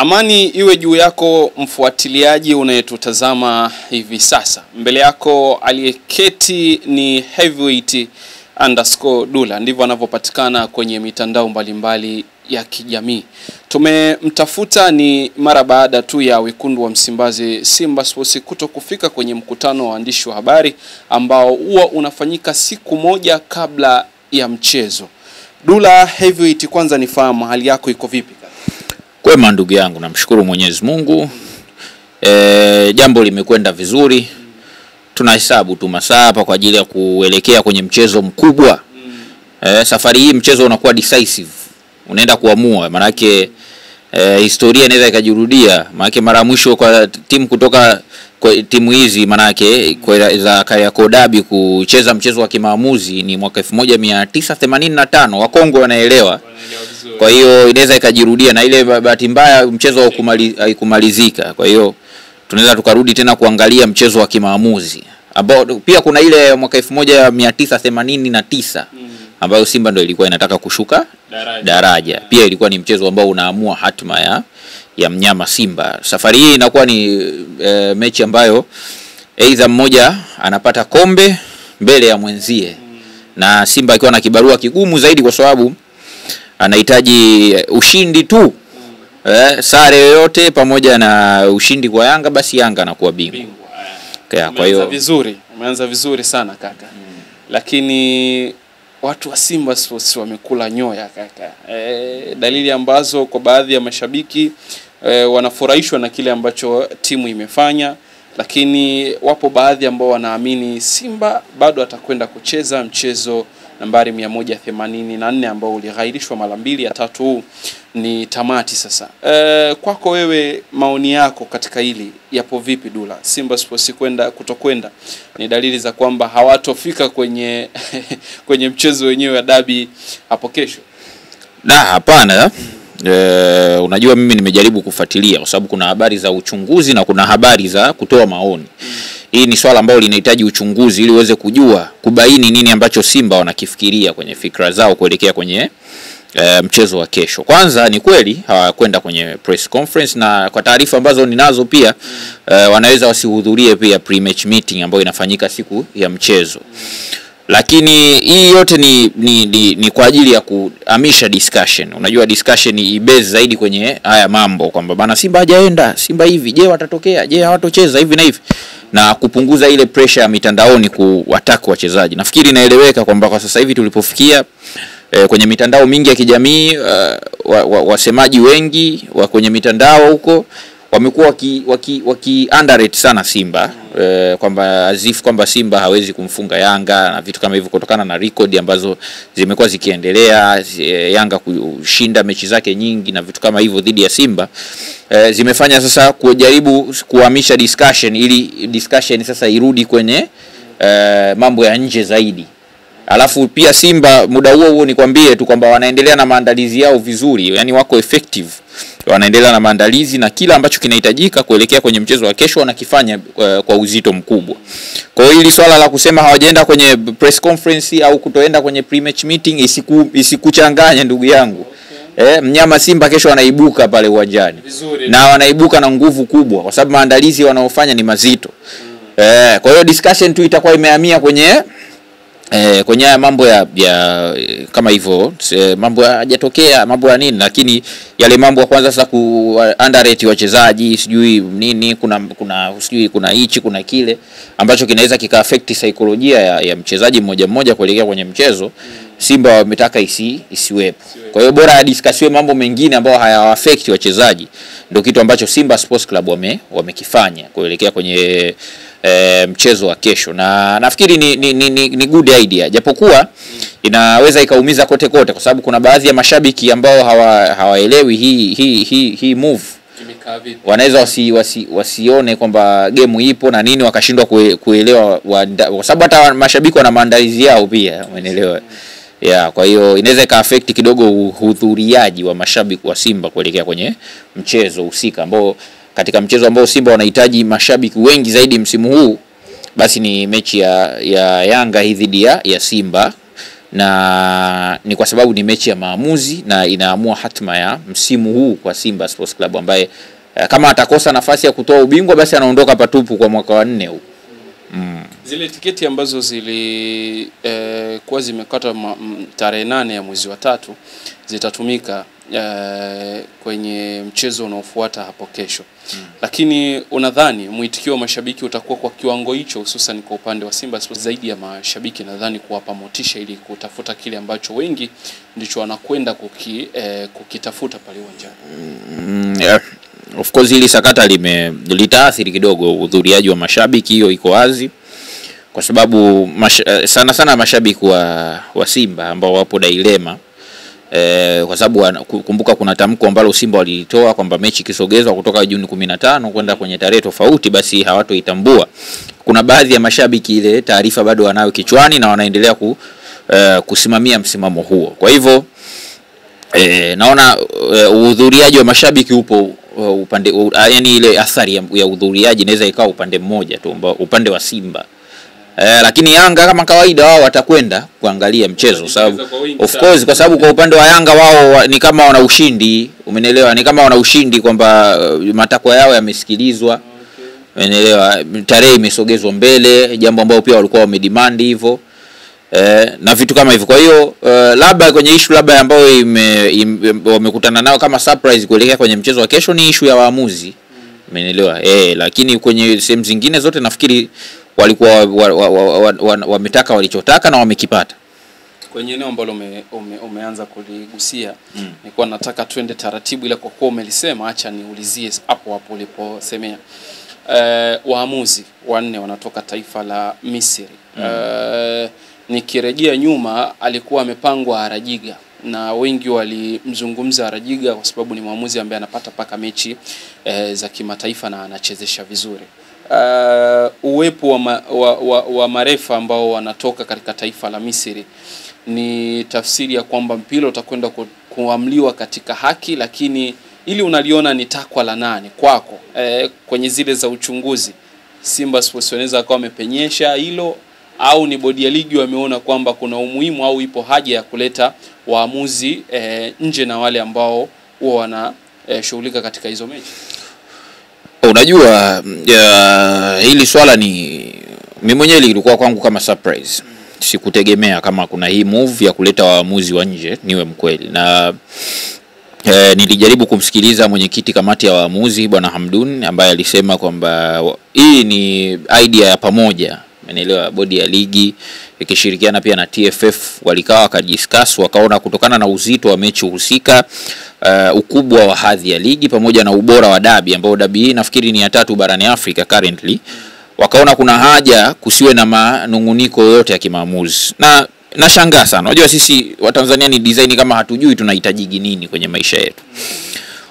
Amani iwe juu yako mfuatiliaji unayetutazama hivi sasa. Mbele yako aliyeketi ni Heavyweight _Dula. Ndivyo anavyopatikana kwenye mitandao mbalimbali ya kijamii. Tumemtafuta ni mara baada tu ya wekundu wa Msimbazi Simba Sports kutokufika kwenye mkutano wa waandishi wa habari ambao huwa unafanyika siku moja kabla ya mchezo. Dula Heavyweight, kwanza nifahamu hali yako iko vipi? Kwema ndugu yangu, namshukuru Mwenyezi Mungu. Jambo limekwenda vizuri. Tunahesabu tu masaa hapa kwa ajili ya kuelekea kwenye mchezo mkubwa. Safari hii mchezo unakuwa decisive. Unaenda kuamua, maana yake historia inaweza ikajirudia. Maana yake mara mwisho kwa timu kutoka kwa timu hizi, maana yake za Kariakoo Derby kucheza mchezo wa kimaamuzi ni mwaka 1985. Wakongo wanaelewa. Kwa hiyo inaweza ikajirudia, na ile bahati mbaya mchezo haikumalizika. Kwa hiyo tunaweza tukarudi tena kuangalia mchezo wa kimaamuzi ambao pia kuna ile mwaka 1989 ambayo Simba ndio ilikuwa inataka kushuka daraja. Pia ilikuwa ni mchezo ambao unaamua hatima ya mnyama Simba. Safari hii inakuwa ni mechi ambayo aidha mmoja anapata kombe mbele ya mwenzie, na Simba akiwa na kibarua kigumu zaidi kwa sababu anahitaji ushindi tu. Sare yoyote pamoja na ushindi kwa Yanga, basi Yanga anakuwa bingwa. Kwa hiyo umeanza vizuri sana kaka. Lakini watu wa Simba Sports wamekula nyoya kaka. Dalili ambazo kwa baadhi ya mashabiki wanafurahishwa na kile ambacho timu imefanya, lakini wapo baadhi ambao wanaamini Simba bado atakwenda kucheza mchezo nambari 184 ambao ulighairishwa mara mbili, ya tatu ni tamati sasa. Kwako wewe, maoni yako katika hili yapo vipi Dula? Simba Sports kutokwenda ni dalili za kwamba hawatofika kwenye kwenye mchezo wenyewe wa derby hapo kesho? Na hapana. Unajua mimi nimejaribu kufuatilia kwa sababu kuna habari za uchunguzi na kuna habari za kutoa maoni. Hii ni swala ambalo linahitaji uchunguzi ili uweze kujua, kubaini nini ambacho Simba wanakifikiria kwenye fikra zao kuelekea kwenye mchezo wa kesho. Kwanza ni kweli hawakwenda kwenye press conference, na kwa taarifa ambazo ninazo pia wanaweza wasihudhurie pia pre-match meeting ambayo inafanyika siku ya mchezo. Lakini hii yote ni kwa ajili ya kuhamisha discussion. Unajua discussion ibase zaidi kwenye haya mambo kwamba bana Simba hajaenda, Simba hivi, je watatokea, je hawatocheza hivi na hivi, na kupunguza ile pressure ya mitandaoni kuwataka wachezaji. Nafikiri inaeleweka kwamba kwa sasa hivi tulipofikia kwenye mitandao mingi ya kijamii, wasemaji wengi wa kwenye mitandao huko wamekuwa waki underrate sana Simba, kwamba azif kwamba Simba hawezi kumfunga Yanga na vitu kama hivyo, kutokana na record ambazo zimekuwa zikiendelea. Yanga kushinda mechi zake nyingi na vitu kama hivyo dhidi ya Simba zimefanya sasa kujaribu kuhamisha discussion, ili discussion sasa irudi kwenye mambo ya nje zaidi. Alafu pia Simba muda huo nikwambie tu kwamba wanaendelea na maandalizi yao vizuri, yani wako effective. Wanaendelea na maandalizi na kila ambacho kinahitajika kuelekea kwenye mchezo wa kesho wanakifanya kwa uzito mkubwa. Kwa hiyo hili swala la kusema hawajaenda kwenye press conference au kutoenda kwenye pre-match meeting isikuchanganye ndugu yangu. Mnyama Simba kesho wanaibuka pale uwanjani. Na wanaibuka na nguvu kubwa kwa sababu maandalizi wanaofanya ni mazito. Kwa hiyo discussion tu itakuwa imehamia kwenye mambo ya kama hivyo, mambo hajatokea, mambo ya nini, lakini yale mambo ya kwanza sasa ku underrate wachezaji, sijui nini, kuna sijui kuna hichi kuna kile ambacho kinaweza kika affect saikolojia ya mchezaji mmoja mmoja kuelekea kwenye mchezo. Simba wametaka isiwepo. Kwa hiyo bora discussiwe mambo mengine ambayo haya affect wachezaji, ndio kitu ambacho Simba Sports Club wamekifanya kuelekea kwenye mchezo wa kesho, na nafikiri ni good idea, japokuwa inaweza ikaumiza kote kwa sababu kuna baadhi ya mashabiki ambao hawaelewi hii move. Wanaweza wasione kwamba game ipo na nini, wakashindwa kuelewa, kwa sababu hata mashabiki wana maandalizi yao pia, umeelewa? Kwa hiyo inaweza ka affect kidogo uhudhuriaji wa mashabiki wa Simba kuelekea kwenye mchezo husika, ambao katika mchezo ambao Simba wanahitaji mashabiki wengi zaidi msimu huu, basi ni mechi ya Yanga hii dhidi ya Simba. na ni kwa sababu ni mechi ya maamuzi na inaamua hatima ya msimu huu kwa Simba Sports Club, ambaye kama atakosa nafasi ya kutoa ubingwa basi anaondoka patupu kwa mwaka wa 4 huu. Zile tiketi ambazo kwa zimekata tarehe 8 ya mwezi wa 3 zitatumika kwenye mchezo unaofuata hapo kesho. Lakini unadhani mwitikio wa mashabiki utakuwa kwa kiwango hicho, hususan kwa upande wa Simba Sports? Zaidi ya mashabiki nadhani kuwapa motisha ili kutafuta kile ambacho wengi ndicho wanakwenda kukitafuta pale uwanjani. Of course hili sakata litaathiri kidogo uhudhuriaji wa mashabiki, hiyo iko wazi, kwa sababu sana mashabiki wa Simba ambao wapo dilema, kwa sababu kumbuka kuna tamko ambalo Simba walitoa kwamba mechi kisogezwa kutoka Juni 15 kwenda kwenye tarehe tofauti basi hawatoitambua. Kuna baadhi ya mashabiki ile taarifa bado wanayo kichwani na wanaendelea kusimamia msimamo huo. Kwa hivyo naona uhudhuriaji wa mashabiki upo upande, yani ile athari ya uhudhuriaji inaweza ikawa upande mmoja tu, upande wa Simba. Lakini Yanga kama kawaida wao watakwenda kuangalia mchezo, sababu of course, kwa sababu kwa upande wa Yanga wao ni kama wana ushindi, umeelewa? Ni kama wana ushindi kwamba matakwa yao yamesikilizwa, umeelewa? Tarehe imesogezwa mbele, jambo ambalo pia walikuwa wamedemand hivyo, na vitu kama hivyo. Kwa hiyo labda kwenye issue labda ambayo wamekutana nao kama surprise kuelekea kwenye mchezo wa kesho ni issue ya waamuzi, umeelewa? Lakini kwenye sehemu zingine zote nafikiri walikuwa wametaka walichotaka na wamekipata. Kwenye eneo ambalo umeanza kuligusia, nilikuwa nataka twende taratibu, ile kwa kuwa umelisema acha niulizie hapo uliposemea. Waamuzi 4 wanatoka taifa la Misri. Nikirejea nyuma alikuwa amepangwa Arajiga, na wengi walimzungumza Arajiga kwa sababu ni mwamuzi ambaye anapata paka mechi za kimataifa na anachezesha vizuri. Uwepo wa marefa ambao wanatoka katika taifa la Misri ni tafsiri ya kwamba mpira utakwenda kuamliwa katika haki, lakini ili unaliona ni takwa la nani kwako? Kwenye zile za uchunguzi Simba Sports wanaweza akawa wamepenyesha hilo, au ni bodi ya ligi wameona kwamba kuna umuhimu au ipo haja ya kuleta waamuzi nje na wale ambao huwa wana shughulika katika hizo mechi? Unajua hili swala ni mimi mwenyewe lilikuwa kwangu kama surprise. Sikutegemea kama kuna hii move ya kuleta waamuzi wa nje, niwe mkweli. Na nilijaribu kumsikiliza mwenyekiti kamati ya waamuzi Bwana Hamdun, ambaye alisema kwamba hii ni idea ya pamoja, umeelewa? Bodi ya ligi ikishirikiana pia na TFF walikaa wakadiscuss, wakaona kutokana na uzito wa mechi husika, ukubwa wa hadhi ya ligi pamoja na ubora wa dabi, ambao dabi hii nafikiri ni ya 3 barani Afrika currently, wakaona kuna haja kusiwe na manunguniko yote ya kimaamuzi. Na nashangaa sana. Unajua sisi wa Tanzania ni design kama hatujui tunahitaji nini kwenye maisha yetu.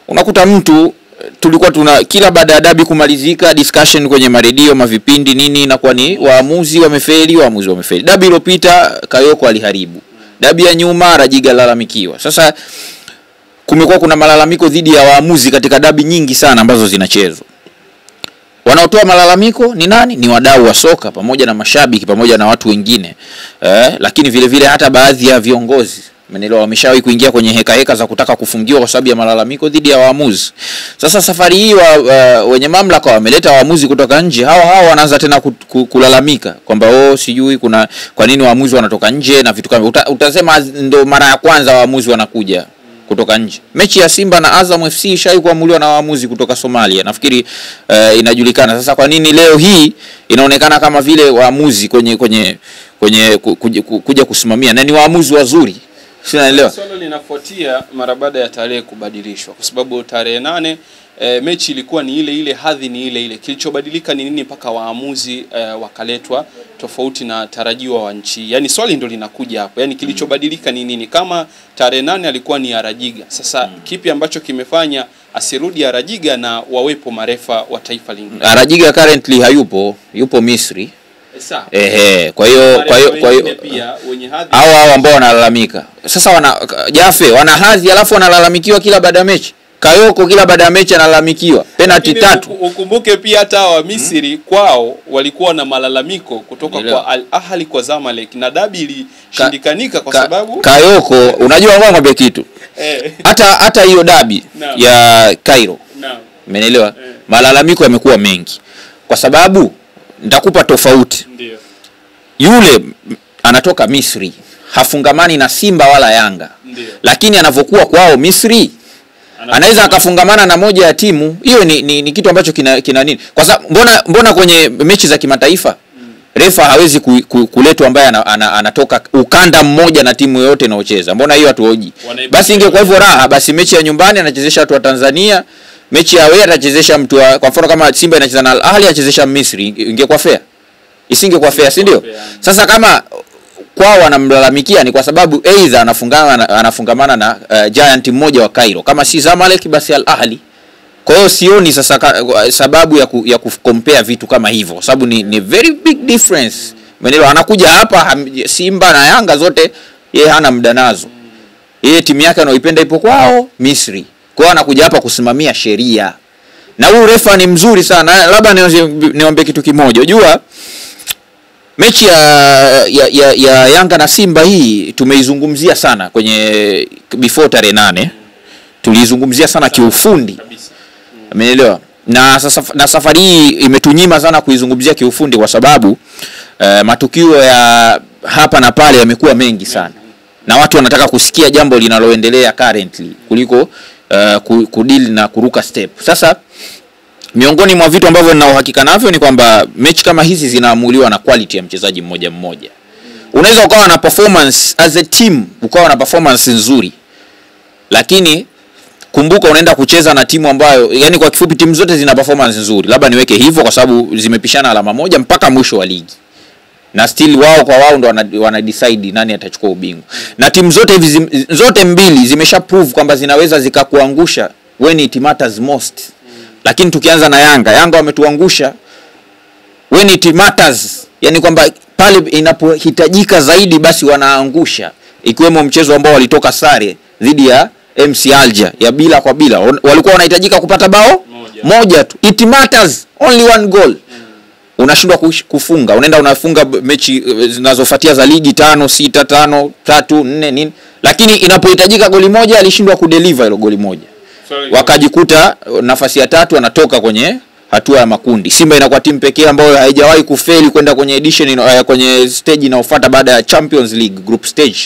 Unakuta mtu tulikuwa kila baada ya dabi kumalizika discussion kwenye maredio, mavipindi nini, na kwa ni waamuzi wamefeli. Dabi iliyopita Kayoko aliharibu. Dabi ya nyuma Rajiga lalamikiwa. Sasa kumekuwa kuna malalamiko dhidi ya waamuzi katika dabi nyingi sana ambazo zinachezwa. Wanaotoa malalamiko ni nani? Ni wadau wa soka pamoja na mashabiki pamoja na watu wengine. Lakini vile vile hata baadhi ya viongozi, umeelewa, wameshawahi kuingia kwenye heka za kutaka kufungiwa kwa sababu ya malalamiko dhidi ya waamuzi. Sasa safari hii wenye mamlaka wameleta waamuzi kutoka nje. Hao wanaanza tena kulalamika kwamba sijui kwa nini waamuzi wanatoka nje na vitu kama. Utasema ndo mara ya kwanza waamuzi wanakuja kutoka nje. Mechi ya Simba na Azam FC ishai kuamuliwa na waamuzi kutoka Somalia. Nafikiri inajulikana. Sasa kwa nini leo hii inaonekana kama vile waamuzi kuja kusimamia na ni waamuzi wazuri? Sinaelewa. Swala linafuatia mara baada ya tarehe kubadilishwa, kwa sababu tarehe 8 mechi ilikuwa ni ile, hadhi ni ile. Kilichobadilika ni nini mpaka waamuzi wakaletwa tofauti na tarajiwa wa nchi? Yaani swali ndo linakuja hapo. Yaani kilichobadilika ni nini? Kama tarehe 8 alikuwa ni Arajiga. Sasa kipi ambacho kimefanya asirudi Arajiga na wawepo marefa wa taifa lingine? Arajiga currently hayupo, yupo Misri. Kwa hiyo hao ambao wanalalamika. Sasa wana hadhi alafu wanalalamikiwa kila baada ya mechi. Kayoko kila baada ya mechi analalamikiwa penalty 3. Ukumbuke pia hata wa Misri kwao walikuwa na malalamiko kutoka kwa Al Ahly kwa Zamalek na dabi ilishindikanika kwa sababu Kayoko unajua ngombe kitu. Hata hiyo dabi ya Cairo. Umeelewa? Malalamiko yamekuwa mengi. Kwa sababu nitakupa tofauti. Ndio. Yule anatoka Misri, hafungamani na Simba wala Yanga. Ndiyo. Lakini anavokuwa kwao Misri anaweza akafungamana na moja ya timu. Hiyo ni kitu ambacho kina nini? Kwa sababu mbona kwenye mechi za kimataifa refa hawezi kuletwa ambaye anatoka ukanda mmoja na timu yote inayocheza. Mbona hiyo hatuoji? Basi ingekuwa hivyo raha, basi mechi ya nyumbani anachezesha watu wa Tanzania, mechi ya away anachezesha mtu kwa mfano kama Simba inacheza na Al Ahly anachezesha Misri, ingekuwa fair. Isingekuwa fair, si ndio? Sasa kama kwao wanamlalamikia ni kwa sababu either anafungamana na giant mmoja wa Cairo, kama si Zamalek basi Al Ahly. Kwa hiyo sioni sasa sababu ya kucompare vitu kama hivyo, kwa sababu ni very big difference. Umeelewa? Anakuja hapa Simba na Yanga zote yeye hana muda nazo. Yeye timu yake anaoipenda ipo kwao Misri. Kwa hiyo anakuja hapa kusimamia sheria. Na huyu refa ni mzuri sana. Labda niombe kitu kimoja. Unajua mechi ya Yanga na Simba hii tumeizungumzia sana kwenye before tarehe 8. Tulizungumzia sana kiufundi. Umeelewa? Na safari hii imetunyima sana kuizungumzia kiufundi kwa sababu matukio ya hapa na pale yamekuwa mengi sana. Na watu wanataka kusikia jambo linaloendelea currently kuliko kudeal na kuruka step. Sasa miongoni mwa vitu ambavyo nina uhakika navyo ni kwamba mechi kama hizi zinaamuliwa na quality ya mchezaji mmoja mmoja. Unaweza ukawa na performance as a team, ukawa na performance nzuri, lakini kumbuka unaenda kucheza na timu ambayo, yani kwa kifupi timu zote zina performance nzuri. Labda niweke hivyo kwa sababu zimepishana alama moja mpaka mwisho wa ligi. Na still wao kwa wao ndo wana decide nani atachukua ubingwa. Na timu zote hivi zote mbili zimesha prove kwamba zinaweza zikakuangusha when it matters most. Lakini tukianza na Yanga wametuangusha when it matters, yani kwamba pale inapohitajika zaidi basi wanaangusha, ikiwemo mchezo ambao walitoka sare dhidi ya MC Alger ya bila kwa bila. Walikuwa wanahitajika kupata bao moja tu. It matters only one goal. Unashindwa kufunga, unaenda unafunga mechi zinazofuatia za ligi 5 6 5 3 4 nini, lakini inapohitajika goli moja alishindwa kudeliver hilo goli moja. Wakajikuta nafasi ya 3 anatoka kwenye hatua ya makundi. Simba inakuwa timu pekee ambayo haijawahi kufeli kwenda kwenye edition kwenye stage inayofuata baada ya Champions League group stage.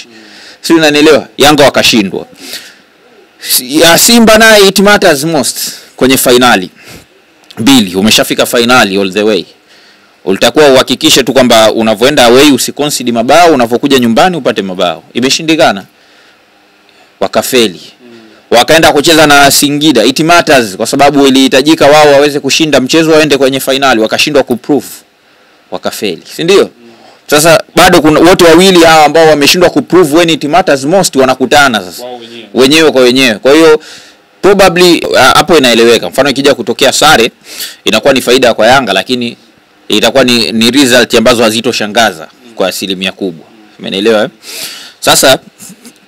Sio, unanielewa? Yanga wakashindwa. Ya Simba naye it matters most kwenye finali. Bili umeshafika finali all the way. Ulitakuwa uhakikishe tu kwamba unavoenda away usiconcede mabao, unavokuja nyumbani upate mabao. Imeshindikana. Wakafeli. Wakaenda kucheza na Singida. It matters kwa sababu ilihitajika wao waweze kushinda mchezo waende kwenye finali, wakashindwa kuprove. Wakafeli. Si ndio? Sasa bado kuna wote wawili hao ambao wameshindwa kuprove when it matters most wanakutana sasa. Wenyewe kwa wenyewe. Kwa hiyo probably hapo inaeleweka. Mfano ikija kutokea sare inakuwa ni faida kwa Yanga, lakini itakuwa ni result ambazo hazitoshangaza kwa asilimia kubwa. Umeelewa? Sasa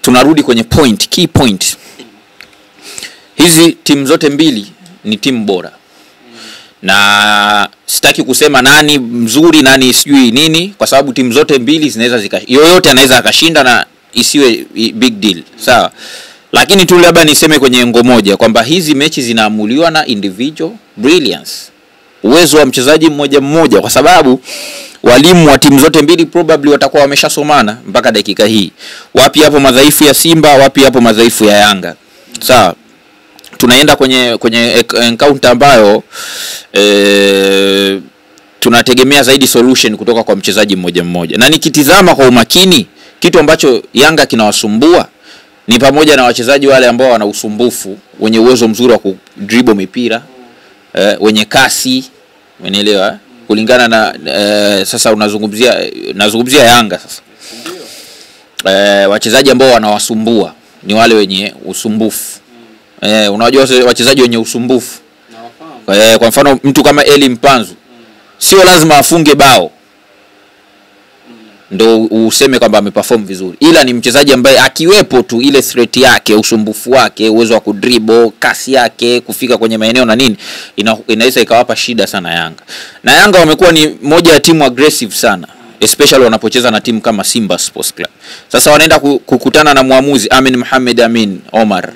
tunarudi kwenye key point. Hizi timu zote mbili ni timu bora. Na sitaki kusema nani mzuri nani sijui nini, kwa sababu timu zote mbili zinaweza yoyote anaweza akashinda na isiwe big deal. Sawa? Lakini tu labda niseme kwenye ngo moja kwamba hizi mechi zinaamuliwa na individual brilliance. Uwezo wa mchezaji mmoja mmoja, kwa sababu walimu wa timu zote mbili probably watakuwa wameshasomana mpaka dakika hii. Wapi hapo madhaifu ya Simba, wapi hapo madhaifu ya Yanga. Sawa? Tunaenda kwenye encounter ambayo tunategemea zaidi solution kutoka kwa mchezaji mmoja mmoja. Na nikitizama kwa umakini, kitu ambacho Yanga kinawasumbua ni pamoja na wachezaji wale ambao wana usumbufu, wenye uwezo mzuri wa kudribble mipira, wenye kasi, umeelewa? Kulingana na sasa nazungumzia Yanga sasa. Wachezaji ambao wanawasumbua ni wale wenye usumbufu. Unajua wachezaji wenye usumbufu. Kwa mfano mtu kama Eli Mpanzu sio lazima afunge bao. ndo useme kwamba ameperform vizuri, ila ni mchezaji ambaye akiwepo tu ile threat yake, usumbufu wake, uwezo wa kudribble, kasi yake, kufika kwenye maeneo na nini, inaweza ikawapa shida sana Yanga. Na Yanga wamekuwa ni moja ya timu aggressive sana, especially wanapocheza na timu kama Simba Sports Club. Sasa wanaenda kukutana na muamuzi Amin Mohamed Amin Omar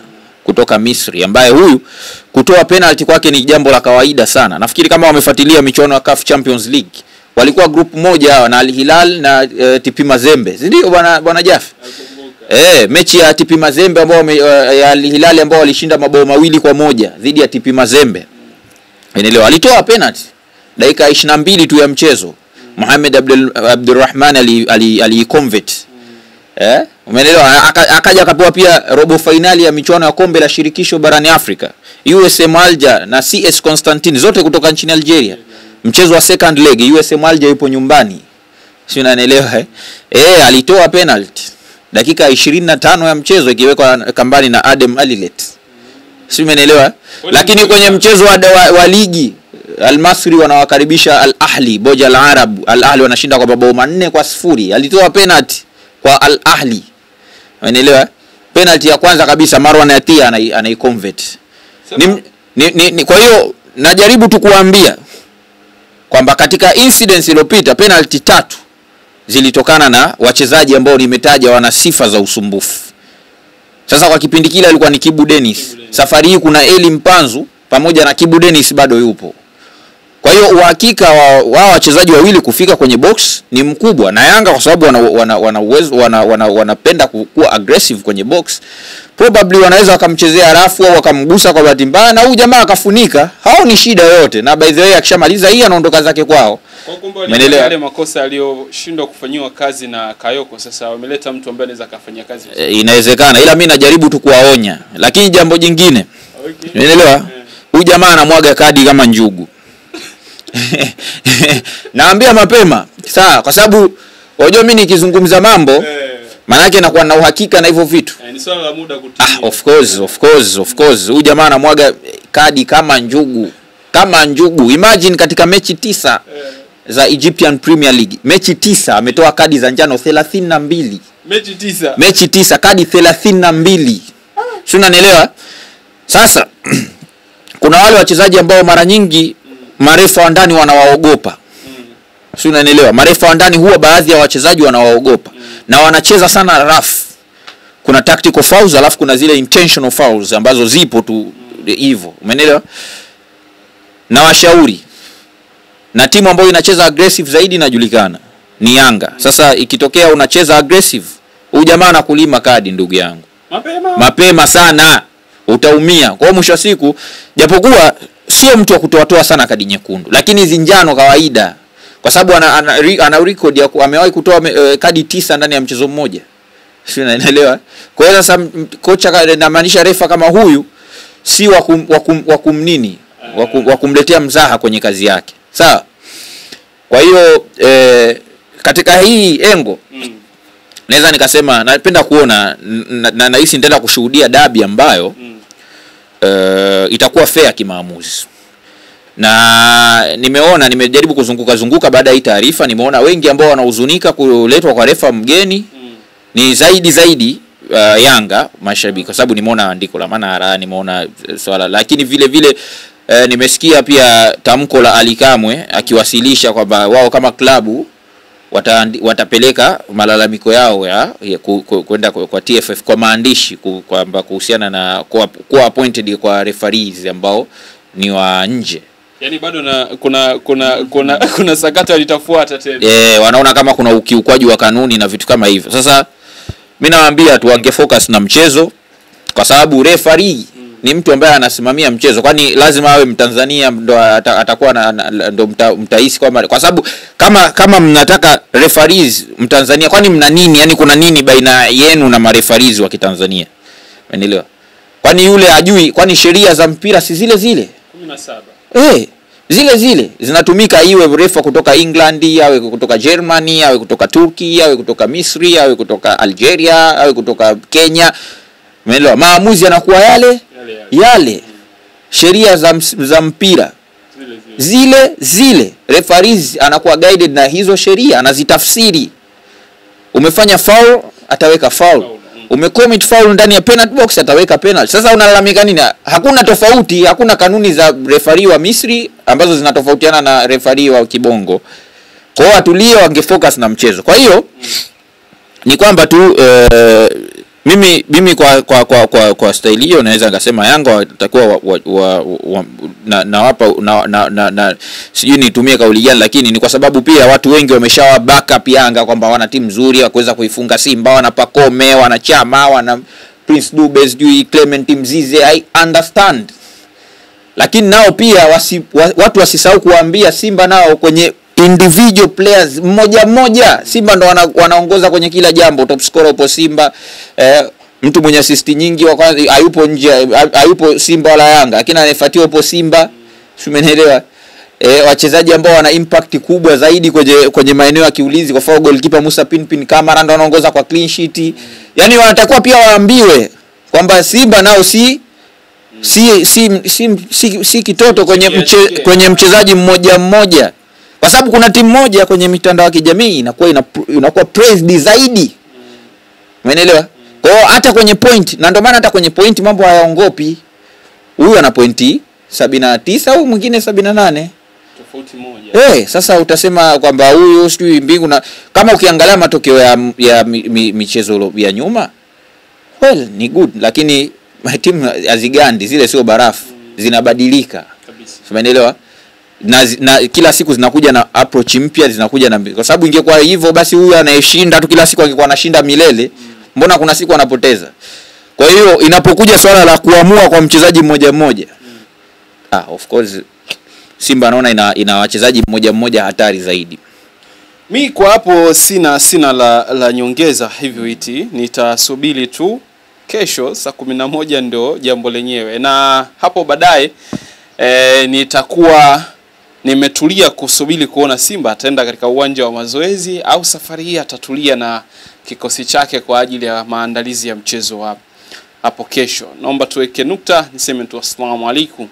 kutoka Misri, ambaye huyu kutoa penalty kwake ni jambo la kawaida sana. Nafikiri kama wamefuatilia michuano ya CAF Champions League, walikuwa group moja na Al Hilal na TP Mazembe. Ndio bwana Jaffe. Mechi ya TP Mazembe ambao ya Al Hilal ambao walishinda mabao 2-1 dhidi ya TP Mazembe. Leo alitoa penalty dakika 22 tu ya mchezo. Mohamed Abdulrahman ali-convert. Umeelewa? Akaja akapewa pia robo finali ya michuano ya kombe la shirikisho barani Afrika. USM Alger na CS Constantine zote kutoka nchini Algeria. Mchezo wa second leg USM Alger yupo nyumbani. Si unanielewa alitoa penalty dakika 25 ya mchezo ikiwekwa kambani na Adem Alilet. Si umeelewa? Lakini kwenye mchezo wa ligi Al-Masri wanawakaribisha Al-Ahli Boja Al-Arab. Al-Ahli wanashinda kwa mabao 4-0. Alitoa penalty kwa Al-Ahli. Unaelewa? Penalty ya kwanza kabisa Marwan Atia anaiconvert. Kwa hiyo najaribu tu kuambia kwamba katika incidents iliyopita penalty 3 zilitokana na wachezaji ambao nimetaja wana sifa za usumbufu. Sasa kwa kipindi kile alikuwa ni Kibu Dennis. Safari hii kuna Eli Mpanzu pamoja na Kibu Dennis bado yupo. Kwa hiyo uhakika wa wachezaji wawili kufika kwenye box ni mkubwa, na Yanga kwa sababu wana uwezo wanapenda kuwa aggressive kwenye box, probably wanaweza wakamchezea rafu au wakamgusa kwa bahati mbaya na huyu jamaa akafunika. Hao ni shida yote, na by the way akishamaliza hii anaondoka zake kwao. Kwa kumbe yale makosa aliyoshindwa kufanyiwa kazi na Kayoko, sasa wameleta mtu ambaye anaweza kufanya kazi. Inawezekana, ila mimi najaribu tu kuwaonya. Lakini jambo jingine, umeelewa? Huyu jamaa anamwaga kadi kama njugu. Naambia mapema sawa, kwa sababu unajua mimi nikizungumza mambo maana yake nakuwa na uhakika na hivyo vitu. Ni swala la muda kutimia. Of course. Huyu jamaa anamwaga kadi kama njugu. Kama njugu. Imagine katika mechi 9 za Egyptian Premier League, mechi 9 ametoa kadi za njano 32. Mechi 9 kadi 32. Si unanielewa? Sasa kuna wale wachezaji ambao mara nyingi marefa wa ndani wanawaogopa. Si unanielewa? Marefa wa ndani huwa baadhi ya wachezaji wanawaogopa na wanacheza sana rough. Kuna tactical fouls alafu kuna zile intentional fouls ambazo zipo tu hivyo. Umeelewa? Na washauri na timu ambayo inacheza aggressive zaidi inajulikana ni Yanga. Sasa ikitokea unacheza aggressive, huyu jamaa anakulima kadi ndugu yangu. Mapema sana utaumia. Kwa mwisho wa siku, japokuwa sio mtu wa kutoa sana kadi nyekundu, lakini hizo njano kawaida, kwa sababu ana record ya amewahi kutoa kadi 9 ndani ya mchezo mmoja. Sio, unaelewa? Kwa hiyo sasa kocha anamaanisha refa kama huyu si wa kumnini, wa kumletea mzaha kwenye kazi yake. Sawa? Kwa hiyo katika hii engo naweza nikasema napenda kuona na nahisi nitaenda kushuhudia dabi ambayo itakuwa fair kimaamuzi. Na nimejaribu kuzunguka baada ya hii taarifa, nimeona wengi ambao wanahuzunika kuletwa kwa refa mgeni ni zaidi Yanga mashabiki, kwa sababu nimeona andiko la Manara, nimeona swala, lakini vile nimesikia pia tamko la Ali Kamwe akiwasilisha kwamba wao kama klabu watapeleka malalamiko yao kwenda kwa TFF kwa maandishi kwamba kuhusiana na kuwa appointed kwa referees ambao ni wa nje. Yaani bado kuna sakata litafuata tena. Wanaona kama kuna ukiukwaji wa kanuni na vitu kama hivyo. Sasa mimi nawaambia tu wangefocus na mchezo, kwa sababu referee ni mtu ambaye anasimamia mchezo. Kwani lazima awe Mtanzania ndo atakuwa ndo mtahisi kwa sababu kama mnataka referees Mtanzania, kwani mna nini? Yaani kuna nini baina yenu na mareferees wa Kitanzania? Umeelewa? Kwani yule hajui kwani sheria za mpira si zile 17? Zile zinatumika, iwe refa kutoka England, awe kutoka Germany, awe kutoka Turkey, awe kutoka Misri, awe kutoka Algeria, awe kutoka Kenya. Umeelewa? Maamuzi yanakuwa yale. Sheria za mpira zile. Referees anakuwa guided na hizo sheria, anazitafsiri. Umefanya foul, ataweka foul. Umecommit foul ndani ya penalty box, ataweka penalty. Sasa unalalamika nini? Hakuna tofauti, hakuna kanuni za referee wa Misri ambazo zinatofautiana na referee wa Kibongo. Kwa hiyo atulie, wangefocus na mchezo. Kwa hiyo ni kwamba tu mimi kwa style hiyo naweza ngasema Yanga watakuwa na sijui nitumie kauli gani, lakini ni kwa sababu pia watu wengi wameshawa backup Yanga kwamba wana timu nzuri ya kuweza kuifunga Simba, wana Pacome, wana Chama, wana Prince Dube, sijui Clement Mzize, I understand. Lakini nao pia watu wasisahau kuambia Simba nao kwenye individual players mmoja Simba ndo wanaongoza kwenye kila jambo. Top scorer upo Simba, mtu mwenye assist nyingi wa kwanza hayupo nje, hayupo Simba wala Yanga, lakini anayefuatia upo Simba. Umeelewa? Wachezaji ambao wana impact kubwa zaidi kwenye maeneo ya kiulinzi, kwa sababu goalkeeper Musa Pinpin Kamara ndo anaongoza kwa clean sheet. Yaani wanatakiwa pia waambiwe kwamba Simba nao si kitoto kwenye mchezaji mmoja. Kwa sababu kuna timu moja kwenye mitandao ya kijamii inakuwa praised zaidi. Umeelewa? Kwa hiyo hata kwenye point, na ndio maana hata kwenye point mambo hayaongopi. Huyu ana pointi 79 au mwingine 78. Tofauti moja. Sasa utasema kwamba huyu sijui mbingu, na kama ukiangalia matokeo ya michezo ya nyuma, well ni good, lakini timu azigandi zile sio barafu, zinabadilika. Kabisa. Umeelewa? Na kila siku zinakuja na approach mpya, zinakuja na, kwa sababu ingekuwa hivyo basi huyu anayeshinda tu kila siku angekuwa anashinda milele. Mbona kuna siku anapoteza? Kwa hiyo inapokuja swala la kuamua kwa mchezaji mmoja, of course Simba naona ina wachezaji mmoja hatari zaidi. Mi kwa hapo sina la nyongeza hivyo iti. Nitasubiri tu kesho saa 11 ndio jambo lenyewe, na hapo baadaye nitakuwa nimetulia kusubiri kuona Simba ataenda katika uwanja wa mazoezi au safari hii atatulia na kikosi chake kwa ajili ya maandalizi ya mchezo hapo kesho. Naomba tuweke nukta, niseme tu assalamu alaikum.